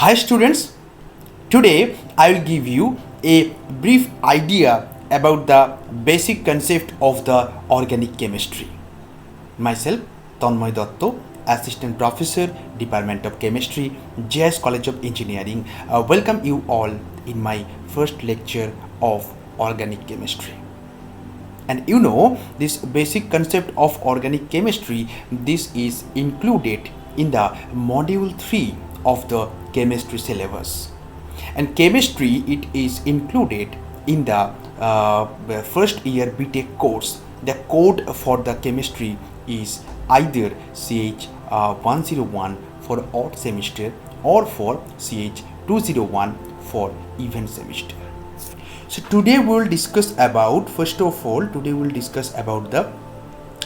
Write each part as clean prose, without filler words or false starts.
Hi students, today I will give you a brief idea about the basic concept of the organic chemistry. Myself, Tanmoy Datto, Assistant Professor, Department of Chemistry, JS College of Engineering. Welcome you all in my first lecture of organic chemistry. And you know, this basic concept of organic chemistry, this is included in the module 3 of the chemistry syllabus. And chemistry, it is included in the first year BTech course. The code for the chemistry is either CH 101 for odd semester or for CH 201 for even semester. So today we will discuss about, first of all, today we will discuss about the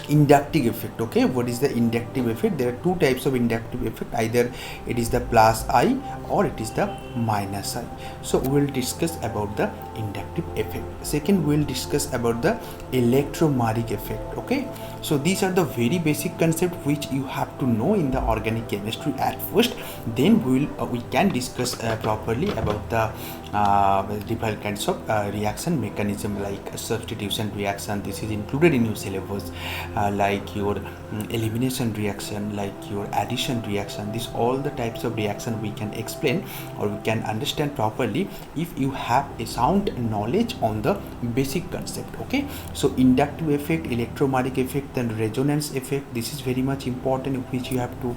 inductive effect. Okay, what is the inductive effect? There are two types of inductive effect, either it is the plus I or it is the minus I. So we will discuss about the inductive effect. Second, we will discuss about the electromagnetic effect. Okay, so these are the very basic concept which you have to know in the organic chemistry at first. Then we can discuss properly about the different kinds of reaction mechanism, like substitution reaction. This is included in your syllabus, like your elimination reaction, like your addition reaction. These all the types of reaction we can explain or we can understand properly if you have a sound knowledge on the basic concept. Okay, so inductive effect, electromagnetic effect, then resonance effect, this is very much important, which you have to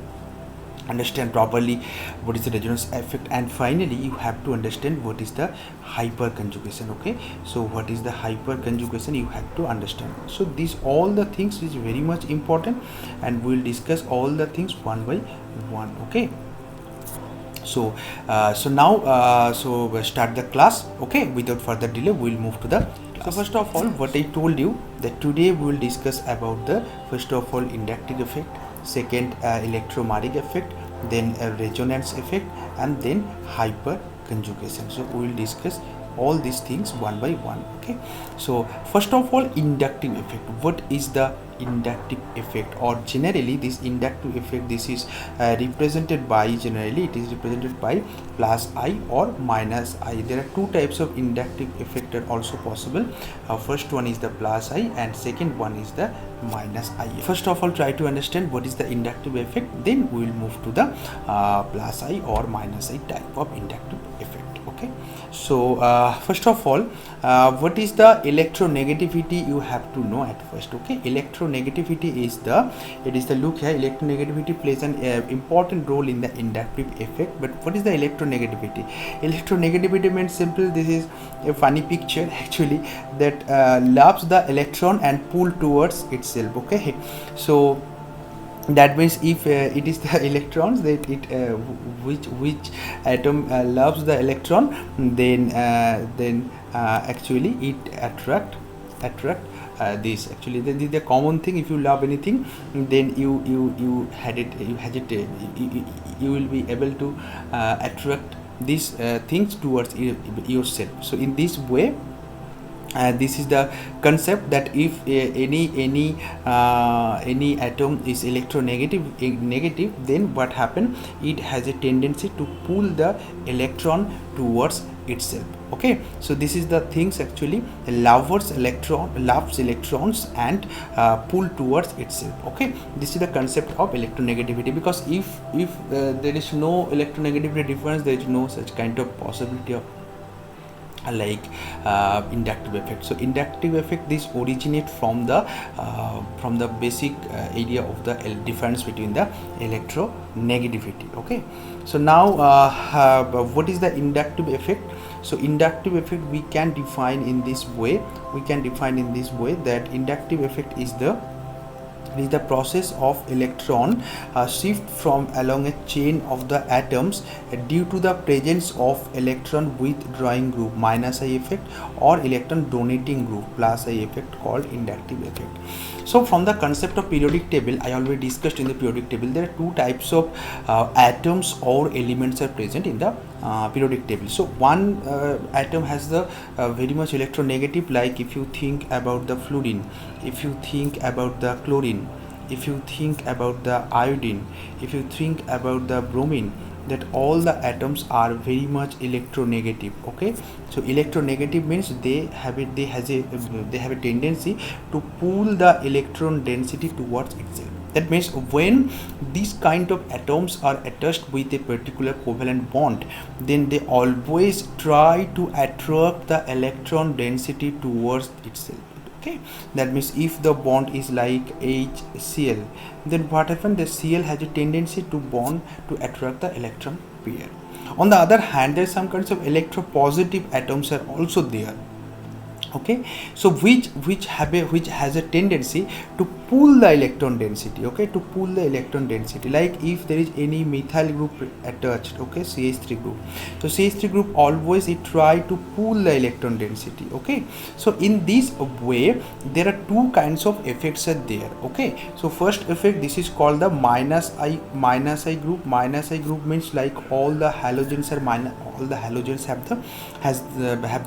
understand properly what is the resonance effect. And finally you have to understand what is the hyperconjugation. Okay, so what is the hyperconjugation, you have to understand. So these all the things is very much important, and we'll discuss all the things one by one. Okay, so now we'll start the class. Okay, without further delay we'll move to the class. So first of all, what I told you, that today we will discuss about the, first of all, inductive effect, second electromagnetic effect, then resonance effect, and then hyperconjugation. So we will discuss all these things one by one. Okay, so first of all, inductive effect. What is the inductive effect? Or generally this inductive effect, this is represented by, generally it is represented by plus I or minus I. There are two types of inductive effect are also possible. First one is the plus I and second one is the minus I. First of all, try to understand what is the inductive effect, then we will move to the plus I or minus I type of inductive effect. Okay, so first of all, what is the electronegativity, you have to know at first. Okay, electronegativity is the, it is the, look here, electronegativity plays an important role in the inductive effect. But what is the electronegativity? Electronegativity means simple, this is a funny picture actually, that loves the electron and pull towards itself. Okay, so that means if it is the electrons that it which atom loves the electron, then actually it attract this. Actually the common thing, if you love anything, then you had it, you will be able to attract these things towards yourself. So in this way, this is the concept, that if any atom is negative, then what happen, it has a tendency to pull the electron towards itself. Okay, so this is the things, actually loves electrons and pull towards itself. Okay, this is the concept of electronegativity, because if there is no electronegativity difference, there is no such kind of possibility of like inductive effect. So inductive effect, this originate from the basic area of the difference between the electronegativity. Okay, so now what is the inductive effect? So inductive effect we can define in this way, that inductive effect is the process of electron shift from along a chain of the atoms due to the presence of electron withdrawing group minus I effect, or electron donating group plus I effect, called inductive effect. So from the concept of periodic table, I already discussed in the periodic table, there are two types of atoms or elements are present in the periodic table. So one atom has the very much electronegative, like if you think about the fluorine, if you think about the chlorine, if you think about the iodine, if you think about the bromine, that all the atoms are very much electronegative. Okay, so electronegative means they have a tendency to pull the electron density towards itself. That means when these kind of atoms are attached with a particular covalent bond, then they always try to attract the electron density towards itself. Okay, that means if the bond is like HCl, then what happens, the Cl has a tendency to bond to attract the electron pair. On the other hand, there are some kinds of electropositive atoms are also there. Okay, so which has a tendency to pull the electron density. Okay, to pull the electron density, like if there is any methyl group attached, okay, CH3 group, so CH3 group always it try to pull the electron density. Okay, so in this way there are two kinds of effects are there. Okay, so first effect, this is called the minus I group. Minus I group means like all the halogens are minus, all the halogens have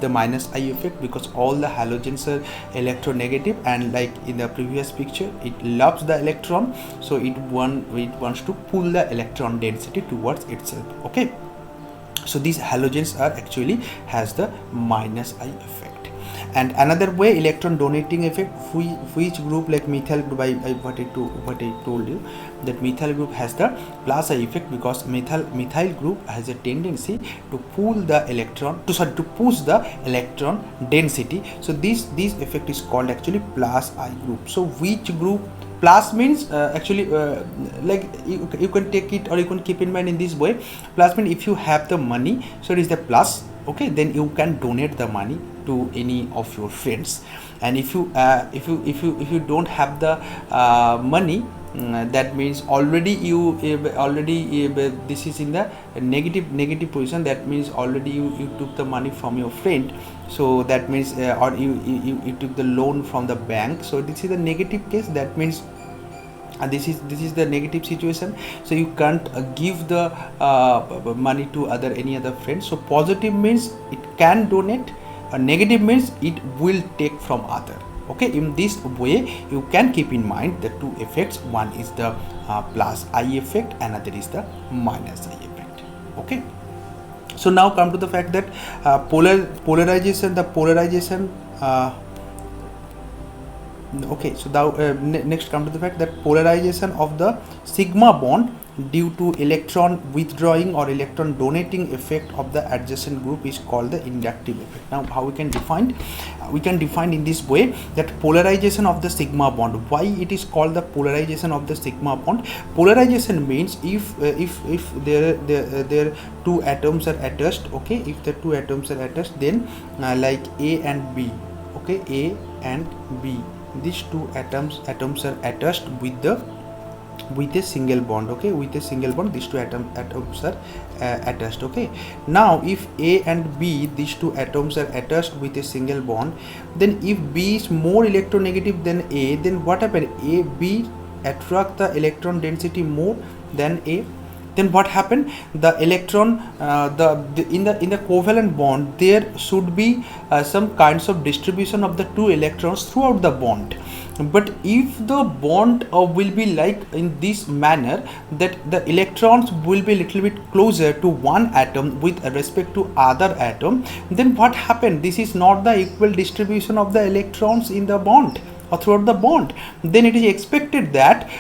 the minus I effect, because all the halogens are electronegative, and like in the previous picture it loves the electron, so it wants to pull the electron density towards itself. Okay, so these halogens are actually has the minus I effect. And another way, electron donating effect, which group like methyl group, what I told you, that methyl group has the plus I effect, because methyl group has a tendency to pull the electron to push the electron density. So this effect is called actually plus I group. So which group? Plus means like you can take it, or you can keep in mind in this way. Plus means if you have the money, so it is the plus. Okay, then you can donate the money to any of your friends. And if you don't have the money, that means already this is in the negative position. That means already you took the money from your friend, so that means or you took the loan from the bank. So this is the negative case. That means this is the negative situation, so you can't give the money to any other friends. So positive means it can donate, negative means it will take from other. Okay, in this way you can keep in mind the two effects. One is the plus I effect, another is the minus I effect. Okay, so now come to the fact that polarization. Okay, so now next come to the fact that polarization of the sigma bond due to electron withdrawing or electron donating effect of the adjacent group is called the inductive effect. Now how we can define? We can define in this way, that polarization of the sigma bond. Why it is called the polarization of the sigma bond? Polarization means if there two atoms are attached. Okay, if the two atoms are attached, then like A and B. Okay, A and B, these two atoms are attached with a single bond. Okay, with a single bond, these two atoms are attached. Okay, now if A and B, these two atoms are attached with a single bond, then if B is more electronegative than A, then what happens? B attract the electron density more than A. Then what happened? The electron in the covalent bond, there should be some kinds of distribution of the two electrons throughout the bond. But if the bond will be like in this manner, that the electrons will be a little bit closer to one atom with respect to other atom, then what happened? This is not the equal distribution of the electrons in the bond or throughout the bond. Then it is expected that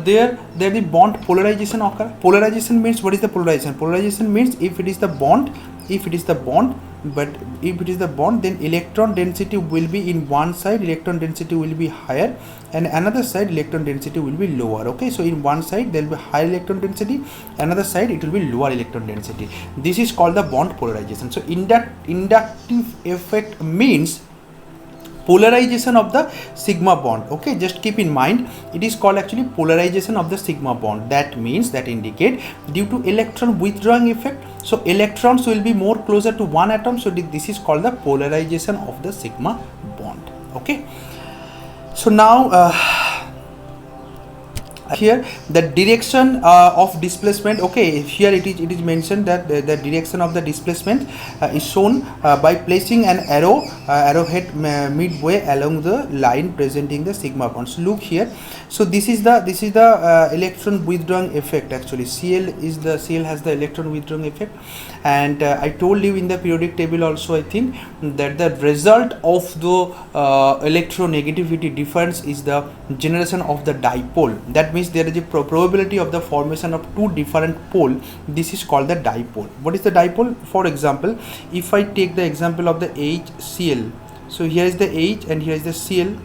there the bond polarization occur. Polarization means, what is the polarization? Polarization means if it is the bond, but if it is the bond, then electron density will be in one side, electron density will be higher, and another side electron density will be lower. Okay, so in one side there will be high electron density, another side it will be lower electron density. This is called the bond polarization. So inductive effect means polarization of the sigma bond. Okay, just keep in mind, it is called actually polarization of the sigma bond. That means, that indicate due to electron withdrawing effect, so electrons will be more closer to one atom, so this is called the polarization of the sigma bond. Okay, so now here the direction of displacement. Okay, here it is mentioned that the direction of the displacement is shown by placing an arrow arrowhead midway along the line presenting the sigma bonds. Look here. So this is the electron withdrawing effect. Actually, Cl has the electron withdrawing effect, and I told you in the periodic table also, I think, that the result of the electronegativity difference is the generation of the dipole. That means there is a probability of the formation of two different pole. This is called the dipole. What is the dipole? For example, if I take the example of the HCl, so here is the H and here is the Cl.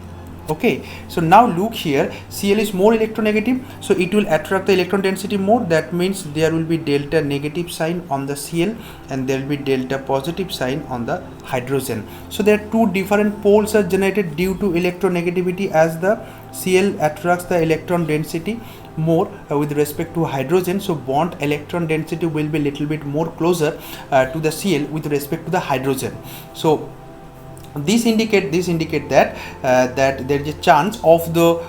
Okay, so now look here, Cl is more electronegative, so it will attract the electron density more. That means there will be delta negative sign on the Cl and there will be delta positive sign on the hydrogen. So there are two different poles are generated due to electronegativity, as the Cl attracts the electron density more with respect to hydrogen. So bond electron density will be little bit more closer to the Cl with respect to the hydrogen. So this indicate that that there is a chance of the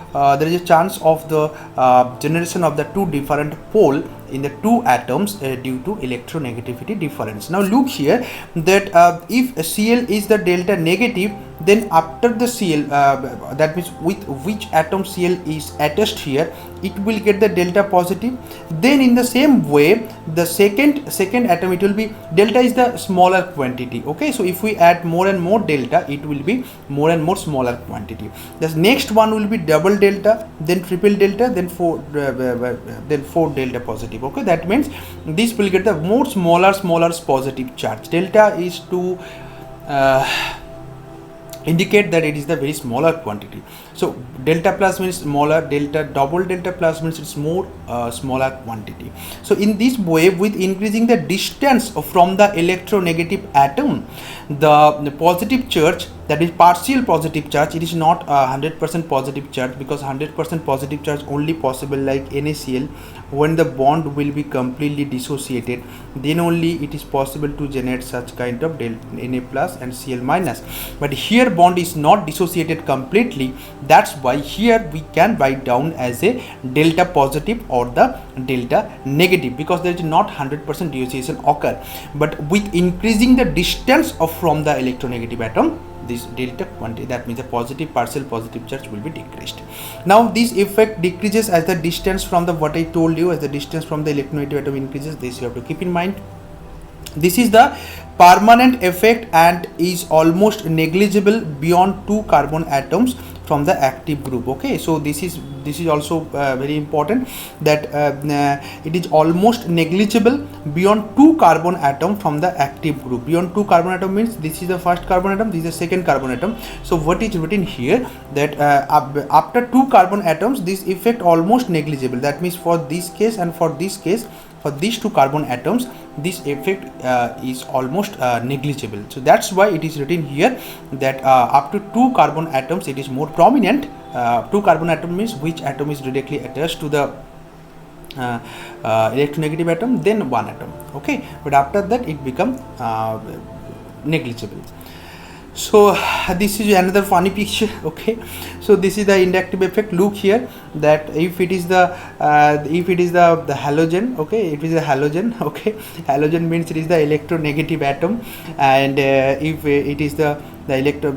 generation of the two different pole in the two atoms due to electronegativity difference. Now look here that if Cl is the delta negative, then after the Cl, that means with which atom Cl is attached here, it will get the delta positive. Then in the same way, the second atom, it will be delta is the smaller quantity. Okay, so if we add more and more delta, it will be more and more smaller quantity. The next one will be double delta, then triple delta, then four delta positive. Okay, that means this will get the more smaller positive charge. Delta is to indicate that it is the very smaller quantity. So delta plus means smaller, double delta plus means it's more smaller quantity. So in this way, with increasing the distance from the electronegative atom, the positive charge, that is partial positive charge, it is not 100% positive charge, because 100% positive charge only possible like NaCl. When the bond will be completely dissociated, then only it is possible to generate such kind of Na plus and Cl minus. But here bond is not dissociated completely. That's why here we can write down as a delta positive or the delta negative, because there is not 100% dissociation occur. But with increasing the distance from the electronegative atom, this delta quantity, that means the positive partial positive charge will be decreased. Now this effect decreases as the distance from the, what I told you, as the distance from the electronegative atom increases. This you have to keep in mind. This is the permanent effect and is almost negligible beyond 2 carbon atoms from the active group. Okay, so this is also very important, that it is almost negligible beyond 2 carbon atom from the active group. Beyond 2 carbon atom means this is the first carbon atom, this is the second carbon atom. So what is written here, that after 2 carbon atoms, this effect almost negligible. That means for this case and for this case, for these 2 carbon atoms, this effect is almost negligible. So that's why it is written here that up to 2 carbon atoms it is more prominent. 2 carbon atom means which atom is directly attached to the electronegative atom, then 1 atom. Okay, but after that it becomes negligible. So this is another funny picture. Okay, so this is the inductive effect. Look here that if it is the halogen, okay, it is a halogen. Okay, halogen means it is the electronegative atom, and if it is the electron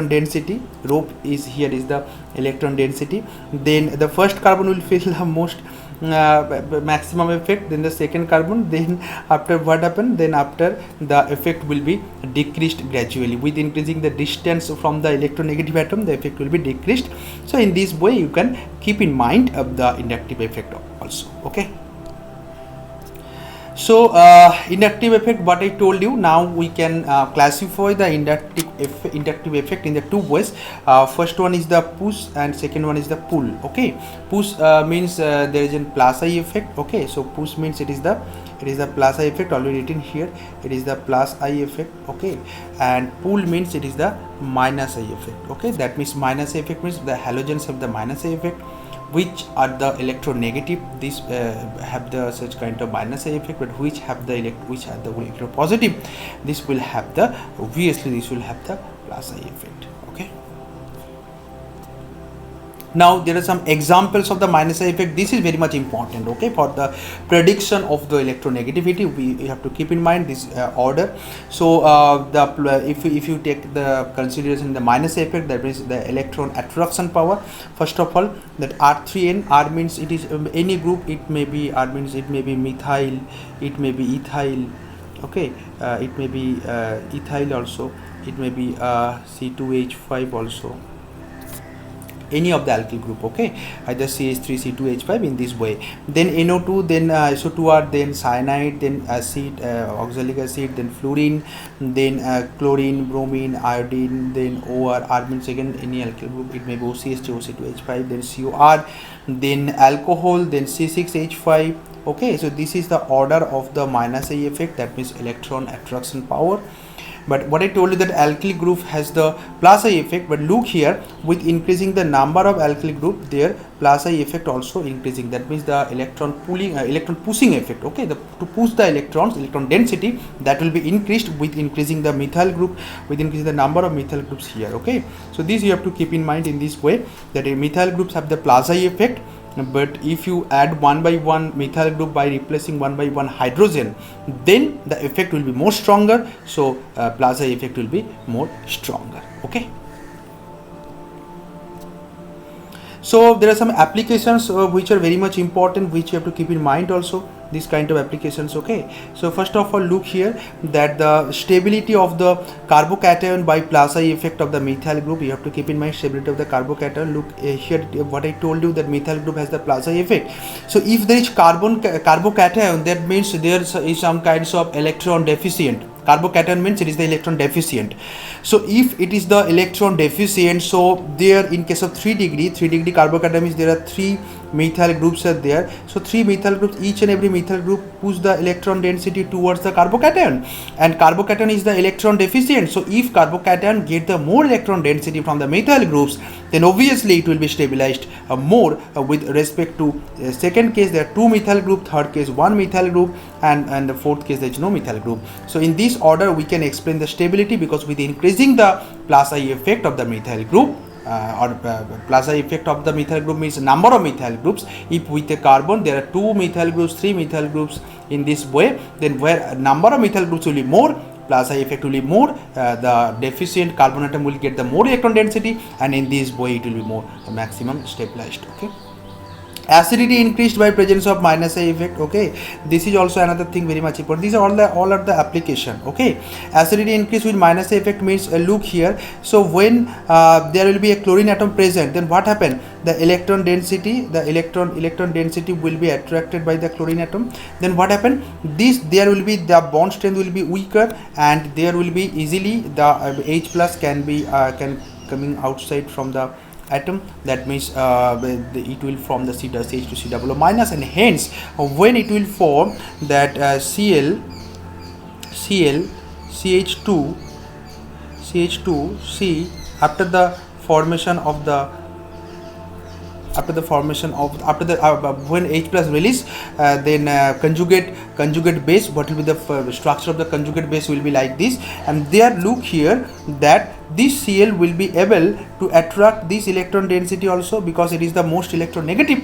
density, rho is here is the electron density, then the first carbon will feel the most maximum effect, then the second carbon, then after what happened, then after the effect will be decreased gradually. With increasing the distance from the electronegative atom, the effect will be decreased. So in this way you can keep in mind of the inductive effect also. Okay, so inductive effect, what I told you, now we can classify the inductive effect in the 2 ways. First one is the push and second one is the pull. Okay, push means there is a plus I effect. Okay, so push means it is the plus I effect, already written here, it is the plus I effect. Okay, and pull means it is the minus I effect. Okay, that means minus I effect means the halogens have the minus I effect, which are the electronegative, these have the such kind of minus I effect, but which have the electropositive, this will have the, obviously this will have the plus I effect. Okay, Now there are some examples of the minus I effect. This is very much important, okay, for the prediction of the electronegativity. We have to keep in mind this order. So if you take the consideration the minus I effect, that means the electron attraction power. First of all, that R3n, R means it is any group. It may be R means it may be methyl, it may be ethyl, okay, it may be ethyl also, it may be C2H5 also, any of the alkyl group, okay, either CH3 C2H5 in this way. Then NO2, then SO2R, then cyanide, then acid, oxalic acid, then fluorine, then chlorine, bromine, iodine, then OR. R means again any alkyl group, it may be OCH2, OC2H5, then COR, then alcohol, then C6H5. Okay, so this is the order of the minus I effect, that means electron attraction power. But what I told you that alkyl group has the plus I effect, but look here, with increasing the number of alkyl group, their plus I effect also increasing. That means the electron pulling, electron pushing effect, okay, to push the electrons, electron density, that will be increased with increasing the methyl group, with increasing the number of methyl groups here, okay. So this you have to keep in mind in this way, that methyl groups have the plus I effect. But if you add one by one methyl group by replacing one by one hydrogen, then the effect will be more stronger. So plus I effect will be more stronger, okay. So there are some applications which are very much important, which you have to keep in mind also, this kind of applications, okay. So first of all, look here, that the stability of the carbocation by plus I effect of the methyl group, you have to keep in mind stability of the carbocation. Look here, what I told you, that methyl group has the plus I effect. So if there is carbocation, that means there is some kinds of electron deficient. Carbocation means it is the electron deficient. So if it is the electron deficient, so there in case of 3 degree carbocation means there are 3 methyl groups are there. So 3 methyl groups, each and every methyl group push the electron density towards the carbocation, and carbocation is the electron deficient. So if carbocation get the more electron density from the methyl groups, then obviously it will be stabilized more with respect to second case there are 2 methyl group, third case 1 methyl group, and the fourth case there is no methyl group. So in this order we can explain the stability, because with increasing the plus I effect of the methyl group, plus I effect of the methyl group means number of methyl groups. If with a carbon there are 2 methyl groups, 3 methyl groups in this way, then where number of methyl groups will be more, plus I effect will be more, the deficient carbon atom will get the more electron density, and in this way it will be more maximum stabilized, okay. Acidity increased by presence of minus I effect, okay. This is also another thing very much important. These are all of the application, okay. Acidity increase with minus I effect means look here. So when there will be a chlorine atom present, then what happen? The electron density, electron density will be attracted by the chlorine atom. Then what happen? There will be the bond strength will be weaker, and there will be easily the H plus can be coming outside from the atom. That means it will form the C dash H to C double O minus, and hence when it will form that CH2C after the formation of the when H plus release, then conjugate base, what will be the structure of the conjugate base will be like this. And there look here that this Cl will be able to attract this electron density also, because it is the most electronegative.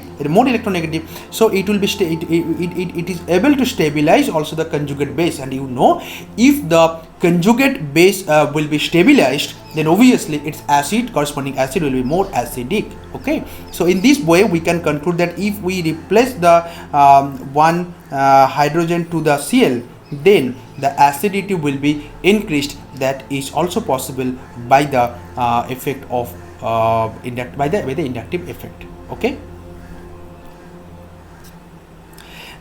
So it will be it is able to stabilize also the conjugate base. And you know, if the conjugate base will be stabilized, then obviously its corresponding acid will be more acidic, okay. So in this way we can conclude that if we replace the one hydrogen to the Cl, then the acidity will be increased. That is also possible by the effect of by the inductive effect, okay.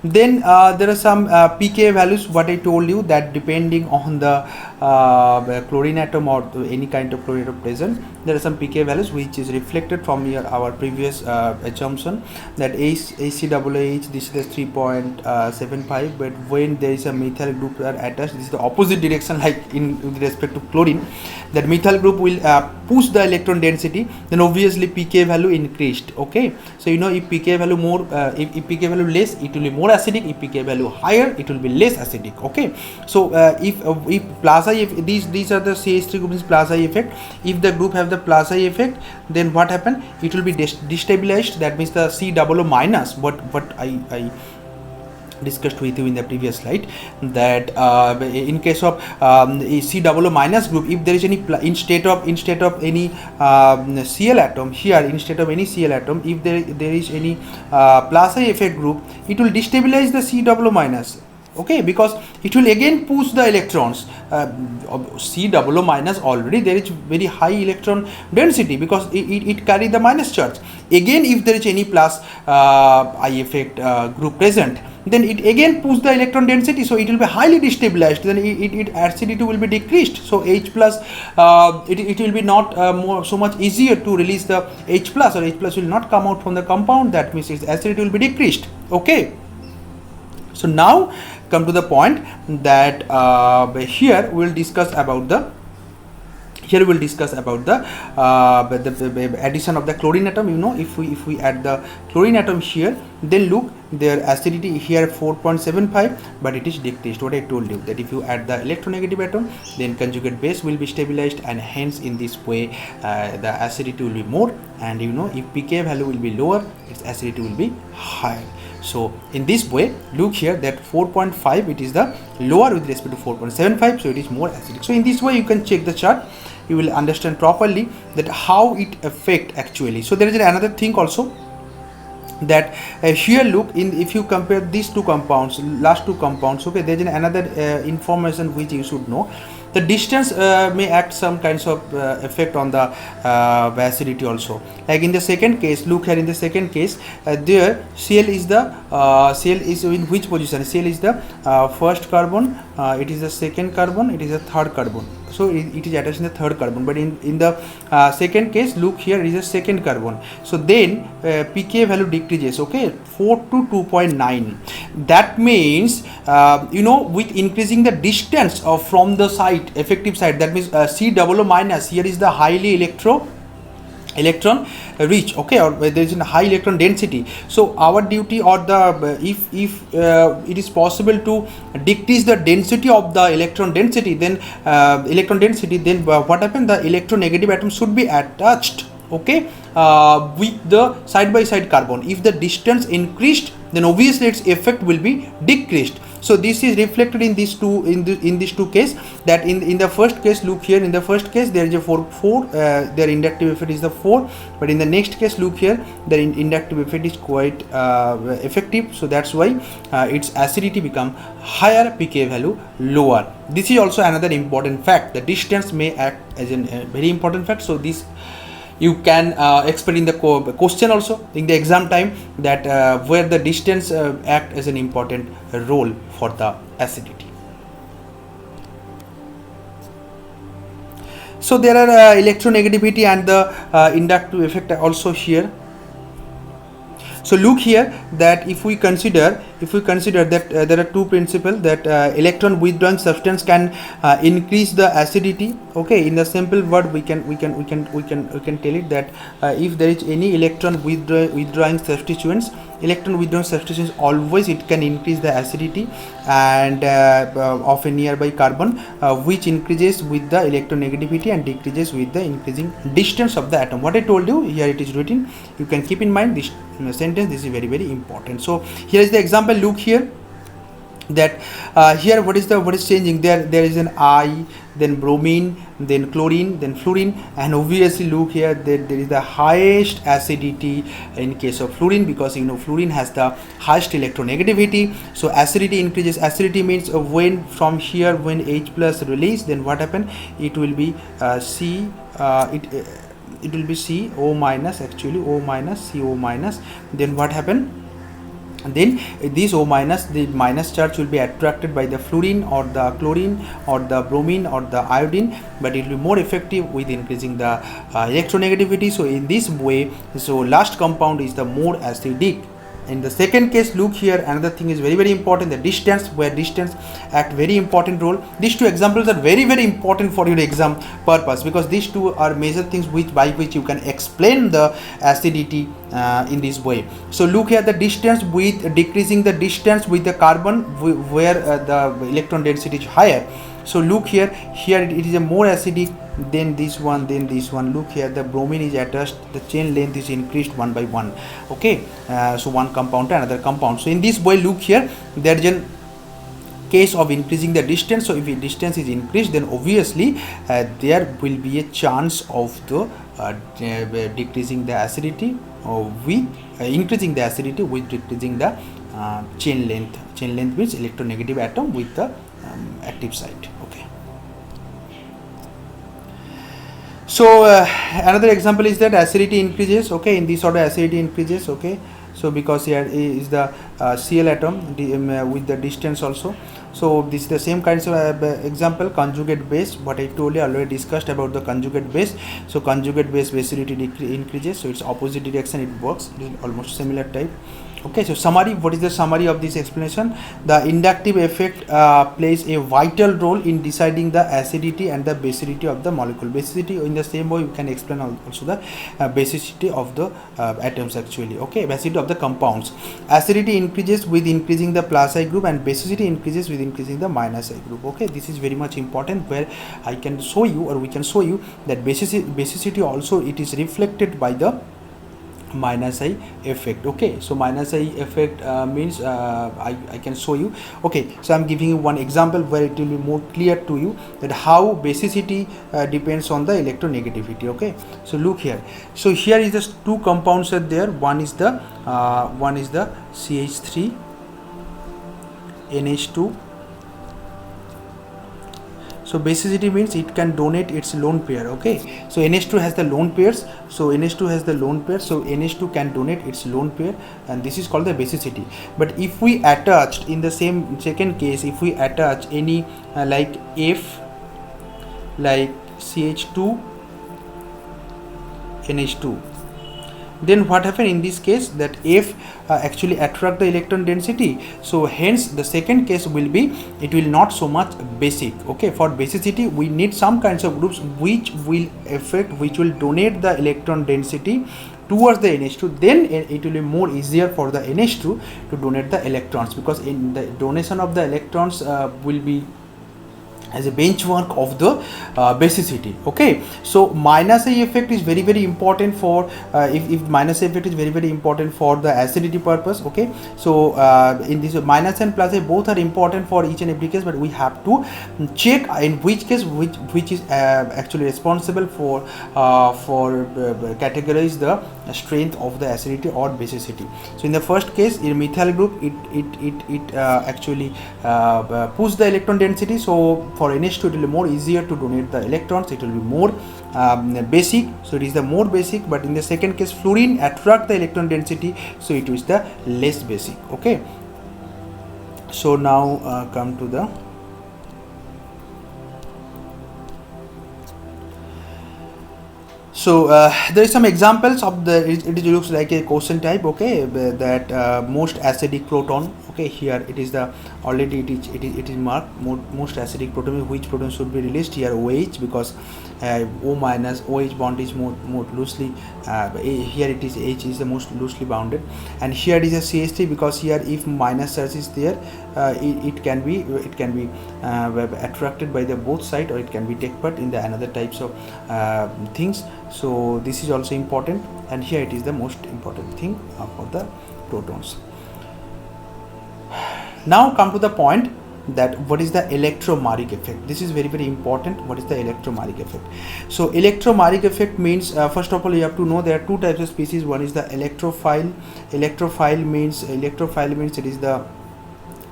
Then there are some pK values, what I told you, that depending on the chlorine atom or any kind of chlorine atom present, there are some pK values which is reflected from our previous assumption, that HCOOH, this is 3.75, but when there is a methyl group are attached, this is the opposite direction, like in with respect to chlorine, that methyl group will push the electron density, then obviously pK value increased, okay. So you know, if pK value more, if pK value less, it will be more acidic. If pK value higher, it will be less acidic, okay. So if plus I I, these are the CH3 group means plus I effect. If the group have the plus I effect, then what happen? It will be destabilized. That means the C=O minus. What I discussed with you in the previous slide, that in case of C=O minus group, if there is any instead of any Cl atom here, instead of any Cl atom, if there is any plus I effect group, it will destabilize the C=O minus. Okay, because it will again push the electrons. C=O minus, already there is very high electron density because it carry the minus charge. Again, if there is any plus I effect group present, then it again push the electron density, so it will be highly destabilized. Then it acidity will be decreased. So H plus, it will be not so much easier to release the H plus, or H plus will not come out from the compound. That means its acidity will be decreased. Okay. So now come to the point that here we will discuss about the addition of the chlorine atom. You know, if we add the chlorine atom here, then look, their acidity here 4.75, but it is decreased. What I told you, that if you add the electronegative atom, then conjugate base will be stabilized, and hence in this way the acidity will be more, and you know, if pK value will be lower, its acidity will be higher. So in this way, look here, that 4.5, it is the lower with respect to 4.75, so it is more acidic. So in this way you can check the chart, you will understand properly that how it affect actually. So there is another thing also, that here look, in if you compare these two compounds, last two compounds, okay, there is another information which you should know. The distance may act some kinds of effect on the acidity also. Like in the second case, look here, in the second case, there Cl is in which position? Cl is the first carbon, it is the second carbon, it is the third carbon. So it is attached in the third carbon, but in the second case, look here, it is the second carbon. So then pK value decreases, okay, 4 to 2.9. That means you know, with increasing the distance from the site, effective site, that means C=O minus, here is the highly electron rich, okay, or there is a high electron density. So our duty, or the if it is possible to decrease the density of the electron density, then what happens? The electronegative atom should be attached, okay, with the side by side carbon. If the distance increased, then obviously its effect will be decreased. So this is reflected in these two, in these two cases, that in the first case, look here, in the first case there is a 4, their inductive effect is the 4, but in the next case, look here, their inductive effect is quite effective. So that's why its acidity become higher, pK value lower. This is also another important fact. The distance may act as a very important fact. So this you can expect in the question also in the exam time, that where the distance act as an important role for the acidity. So there are electronegativity and the inductive effect also here. So look here, that if we consider that there are two principles, that electron withdrawing substance can increase the acidity. Okay, in the simple word we can tell it that if there is any electron withdrawing substituents, always it can increase the acidity and of a nearby carbon, which increases with the electronegativity and decreases with the increasing distance of the atom. What I told you here, it is written, you can keep in mind this sentence. This is very, very important. So here is the example. Look here, that here what is changing? There is an I, then bromine, then chlorine, then fluorine, and obviously look here, there is the highest acidity in case of fluorine, because you know fluorine has the highest electronegativity. So acidity increases. Acidity means when from here, when H plus release, then what happen? It will be it will be CO minus, actually O minus, CO minus. Then what happen? Then this O minus, the minus charge will be attracted by the fluorine or the chlorine or the bromine or the iodine, but it will be more effective with increasing the electronegativity. So in this way, so last compound is the more acidic. In the second case, look here, another thing is very important, the distance, where distance act very important role. These two examples are very important for your exam purpose, because these two are major things by which you can explain the acidity in this way. So look here, the distance, with decreasing the distance with the carbon where the electron density is higher. So look here it is a more acidic than this one, look here, the bromine is attached, the chain length is increased one by one. Okay, so one compound to another compound. So in this way, look here, there is a case of increasing the distance. So if the distance is increased, then obviously there will be a chance of the decreasing the acidity with increasing the acidity with decreasing the chain length. Chain length means electronegative atom with the active site. Okay, so another example is that acidity increases. Okay, in this order acidity increases. Okay, so because here is the Cl atom with the distance also. So this is the same kinds of example, conjugate base, what I told you, already discussed about the conjugate base. So conjugate base acidity increases, so it's opposite direction, it works, it is almost similar type. Okay, so summary, what is the summary of this explanation? The inductive effect plays a vital role in deciding the acidity and the basicity of the molecule. Basicity, in the same way you can explain also the basicity of the atoms actually. Okay, basicity of the compounds. Acidity increases with increasing the plus I group, and basicity increases with increasing the minus I group. Okay, this is very much important, where I can show you, or we can show you, that basicity also it is reflected by the minus I effect. Okay, so minus I effect means I can show you. Okay, so I'm giving you one example where it will be more clear to you that how basicity depends on the electronegativity. Okay, so look here, so here is just two compounds are there. One is the CH3 NH2. So basicity means it can donate its lone pair. Okay, so NH2 has the lone pairs, so NH2 can donate its lone pair, and this is called the basicity. But if we attached, in the same second case, if we attach any like F, like CH2 NH2, then what happen in this case, that F actually attract the electron density. So hence the second case will be, it will not so much basic. Okay, for basicity we need some kinds of groups which will donate the electron density towards the NH2. Then it will be more easier for the NH2 to donate the electrons, because in the donation of the electrons will be as a benchmark of the basicity. Okay, so minus I effect is very important for if minus I effect is very important for the acidity purpose. Okay, so in this minus and plus I both are important for each and every case, but we have to check in which case which is actually responsible for categorize the strength of the acidity or basicity. So in the first case, in methyl group, it actually push the electron density. So for NH2 it will be more easier to donate the electrons, it will be more basic, so it is the more basic. But in the second case, fluorine attract the electron density, so it is the less basic. Okay, so now come to the there is some examples of the it looks like a question type. Okay, that most acidic proton. Okay, here it is the already it is marked most acidic proton, which proton should be released. Here OH, because O minus OH bond is more loosely here it is H is the most loosely bounded, and here it is a CH3, because here if minus charge is there, it can be attracted by the both side, or it can be take part in the another types of things. So this is also important, and here it is the most important thing for the protons. Now come to the point that what is the electromagnetic effect. This is very important. What is the electromagnetic effect? So electromagnetic effect means first of all you have to know there are two types of species. One is the electrophile. Electrophile means it is the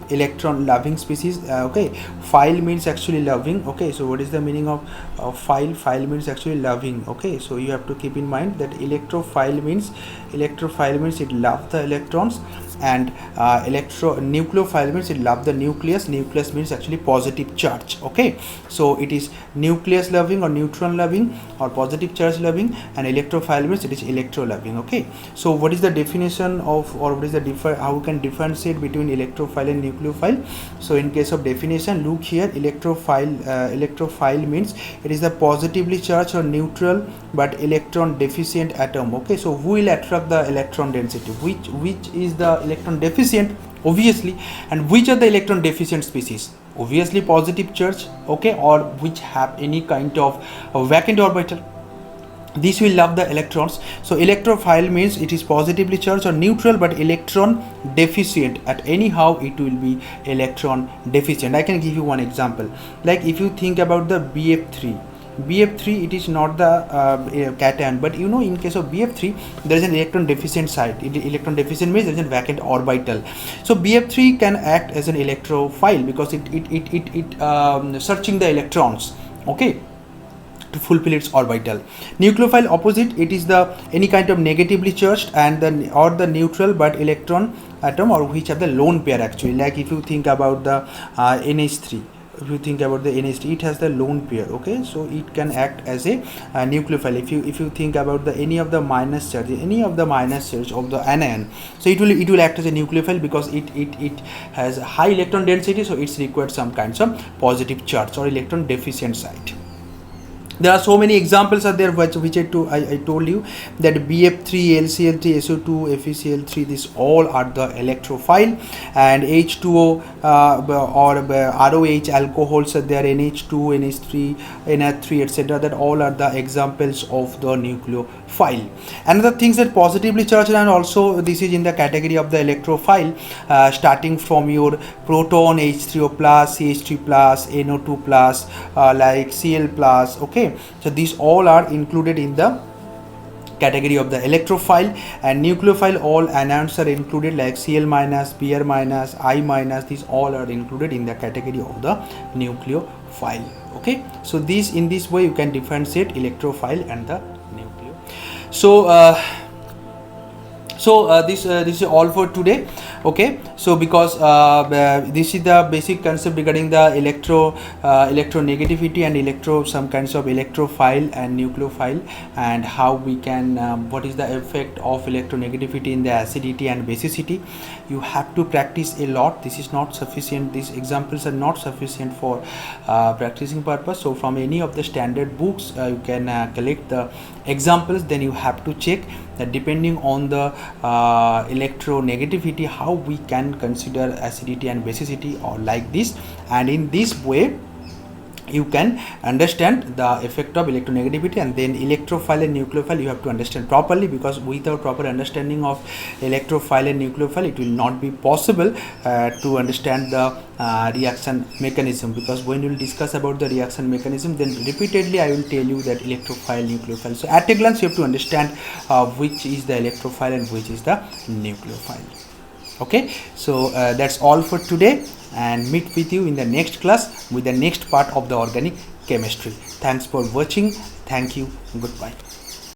electron loving species. Okay, phile means actually loving. Okay, so what is the meaning of phile means actually loving. Okay, so you have to keep in mind that electrophile means it loves the electrons, and nucleophile means it love the nucleus. Nucleus means actually positive charge. Okay, so it is nucleus loving or neutron loving or positive charge loving, and electrophile means it is electro loving. Okay, so what is the definition of, or what is the how we can differentiate between electrophile and nucleophile? So in case of definition, look here, electrophile means it is the positively charged or neutral but electron deficient atom. Okay, so who will attract the electron density? Which is the electron deficient? Obviously. And which are the electron deficient species? Obviously positive charge. Okay, or which have any kind of vacant orbital. This will love the electrons. So electrophile means it is positively charged or neutral but electron deficient. At anyhow it will be electron deficient. I can give you one example. Like if you think about the BF3, it is not the cation, but you know, in case of BF3 there is an electron deficient site. Electron deficient means there is a vacant orbital. So BF3 can act as an electrophile because it searching the electrons, okay, to fulfill its orbital. Nucleophile opposite, it is the any kind of negatively charged and the neutral but electron atom, or which have the lone pair actually. Like if you think about the NH3, if you think about the NH3, it has the lone pair. Okay, so it can act as a nucleophile. If you think about the any of the minus charge of the anion, so it will act as a nucleophile because it has high electron density, so it's required some kinds of positive charge or electron deficient site. There are so many examples are there which I told you, that BF3, LCl3, SO2, FeCl3, these all are the electrophile, and H2O or ROH alcohols are there, NH2, NH3, NH3, etc. That all are the examples of the nucleophile. Another things that positively charged, and also this is in the category of the electrophile, starting from your proton H3O plus, CH3 plus, NO2 plus, like Cl plus. Okay, so these all are included in the category of the electrophile. And nucleophile, all anions are included, like Cl minus, Br minus, I minus, these all are included in the category of the nucleophile. Okay, so in this way you can differentiate electrophile and the nucleo. So this is all for today. Okay, so because this is the basic concept regarding the electronegativity and some kinds of electrophile and nucleophile, and how we can what is the effect of electronegativity in the acidity and basicity. You have to practice a lot. This is not sufficient. These examples are not sufficient for practicing purpose. So from any of the standard books you can collect the examples. Then you have to check that depending on the electronegativity, how we can consider acidity and basicity, or like this. And in this way you can understand the effect of electronegativity. And then electrophile and nucleophile you have to understand properly, because without proper understanding of electrophile and nucleophile it will not be possible to understand the reaction mechanism. Because when we will discuss about the reaction mechanism, then repeatedly I will tell you that electrophile, nucleophile. So at a glance you have to understand which is the electrophile and which is the nucleophile. Okay, so that's all for today, and meet with you in the next class with the next part of the organic chemistry. Thanks for watching. Thank you. Goodbye.